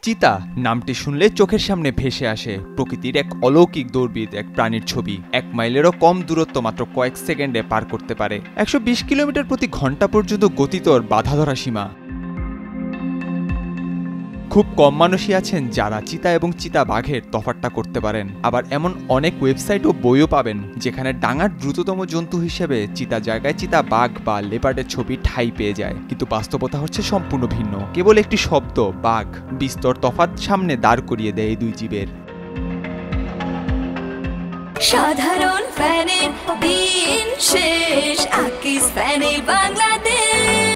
চিতা নামটি শুনলে চোখের সামনে ভেসে আসে প্রকৃতির এক অলৌকিক দৌড়বিদ, এক প্রাণীর ছবি। 1 মাইলেরও কম দূরত্ব মাত্র কয়েক সেকেন্ডে পার করতে পারে। 120 কিলোমিটার প্রতি ঘন্টা পর্যন্ত গতিতর বাধা ধরা সীমা। খুব কম মানুষই আছেন যারা চিতা এবং চিতা বাঘের তফাৎটা করতে পারেন। আবার এমন অনেক ওয়েবসাইট ও বইও পাবেন যেখানে ডাঙার দ্রুততম জন্তু হিসেবে চিতা জায়গায় চিতা বাঘ বা লেপার্ডের ছবি ঠাঁই পেয়ে যায়। কিন্তু বাস্তবতা হচ্ছে সম্পূর্ণ ভিন্ন। কেবল একটি শব্দ বাঘ বিস্তর তফাৎ সামনে দাঁড় করিয়ে দেয় এই দুই জীবের। সাধারণ ফ্যানের দিন শেষ, আকিস ফ্যানে বাংলাদেশ।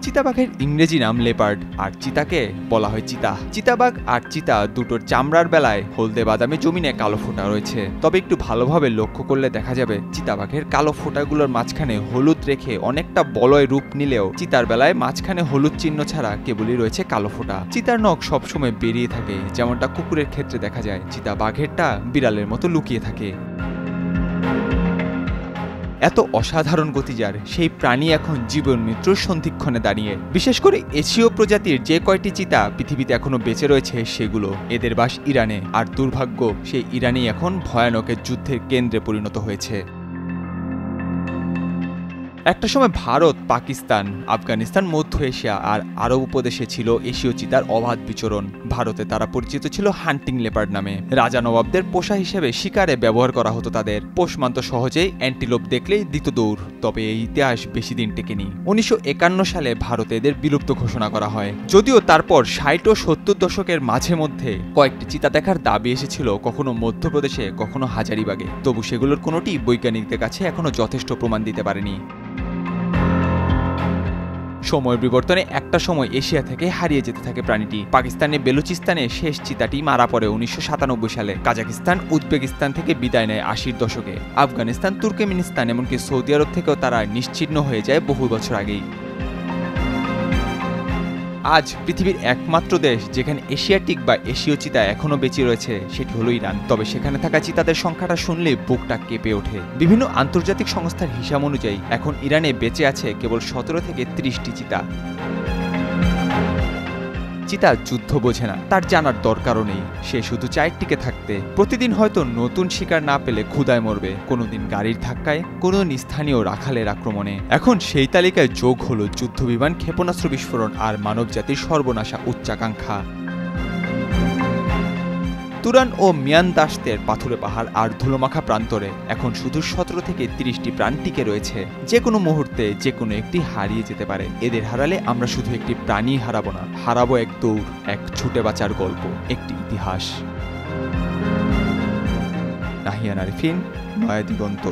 চিতাবাঘের ইংরেজি নাম লেপার্ড, আর চিতাকে বলা হয় চিতা। চিতাবাঘ আর চিতা দুটোর চামড়ার বেলায় হলদে বাদামি জমিনে কালো ফোঁটা রয়েছে। তবে একটু ভালোভাবে লক্ষ্য করলে দেখা যাবে চিতাবাঘের কালো ফোঁটাগুলোর মাঝখানে হলুদ রেখে অনেকটা বলয় রূপ নিলেও চিতার বেলায় মাঝখানে হলুদ চিহ্ন ছাড়া কেবলই রয়েছে কালো ফোঁটা। চিতার নখ সবসময় বেরিয়ে থাকে, যেমনটা কুকুরের ক্ষেত্রে দেখা যায়। চিতাবাঘেরটা বিড়ালের মতো লুকিয়ে থাকে। এত অসাধারণ গতিজার সেই প্রাণী এখন জীবন মৃত্যুর সন্ধিক্ষণে দাঁড়িয়ে। বিশেষ করে এশীয় প্রজাতির যে কয়টি চিতা পৃথিবীতে এখনো বেঁচে রয়েছে সেগুলো। এদের বাস ইরানে, আর দুর্ভাগ্য সেই ইরানই এখন ভয়ানক যুদ্ধের কেন্দ্রে পরিণত হয়েছে। একটা সময় ভারত, পাকিস্তান, আফগানিস্তান, মধ্য এশিয়া আর আরব উপদেশে ছিল এশীয় চিতার অবাধ বিচরণ। ভারতে তারা পরিচিত ছিল হান্টিং লেপার্ড নামে। রাজা নবাবদের পোষা হিসেবে শিকারে ব্যবহার করা হতো তাদের। পোষ মানত সহজেই, অ্যান্টিলোপ দেখলেই দিত দৌড়। তবে এই ইতিহাস বেশি দিন টেকেনি। 1951 সালে ভারতে এদের বিলুপ্ত ঘোষণা করা হয়। যদিও তারপর 60 ও 70 দশকের মাঝে মধ্যে কয়েকটি চিতা দেখার দাবি এসেছিল, কখনো মধ্যপ্রদেশে, কখনো হাজারিবাগে। তবু সেগুলোর কোনোটি বৈজ্ঞানিকদের কাছে এখনো যথেষ্ট প্রমাণ দিতে পারেনি। সময়ের বিবর্তনে একটা সময় এশিয়া থেকে হারিয়ে যেতে থাকে প্রাণীটি। পাকিস্তানে বেলুচিস্তানে শেষ চিতাটি মারা পড়ে 1997 সালে। কাজাকিস্তান, উজবেকিস্তান থেকে বিদায় নেয় 80-র দশকে। আফগানিস্তান, তুর্কমেনিস্তান, এমনকি সৌদি আরব থেকেও তারা নিশ্চিহ্ন হয়ে যায় বহু বছর আগেই। আজ পৃথিবীর একমাত্র দেশ যেখানে এশিয়াটিক বা এশীয় চিতা এখনো বেঁচে রয়েছে সেটি হলো ইরান। তবে সেখানে থাকা চিতাদের সংখ্যাটা শুনলে বুকটা কেঁপে ওঠে। বিভিন্ন আন্তর্জাতিক সংস্থার হিসাব অনুযায়ী এখন ইরানে বেঁচে আছে কেবল 17 থেকে 30টি চিতা। চিতা যুদ্ধ বোঝে না, তার জানার দরকারও নেই। সে শুধু চায় টিকে থাকতে। প্রতিদিন হয়তো নতুন শিকার না পেলে ক্ষুধায় মরবে, কোনোদিন গাড়ির ধাক্কায়, কোনোদিন স্থানীয় রাখালের আক্রমণে। এখন সেই তালিকায় যোগ হলো যুদ্ধবিমান, ক্ষেপণাস্ত্র বিস্ফোরণ আর মানবজাতির সর্বনাশা উচ্চাকাঙ্ক্ষা। তুরান ও মিয়ানদাস্তের পাথুরে পাহাড় আর ধুলোমাখা প্রান্তরে এখন শুধু 17 থেকে 30টি প্রাণ টিকে রয়েছে। যে কোনো মুহূর্তে যে কোনো একটি হারিয়ে যেতে পারে। এদের হারালে আমরা শুধু একটি প্রাণী হারাবো না, হারাবো এক দৌড়, এক ছুটে বাঁচার গল্প, একটি ইতিহাস। নাহিয়ান আরিফিন, নয়া দিগন্ত।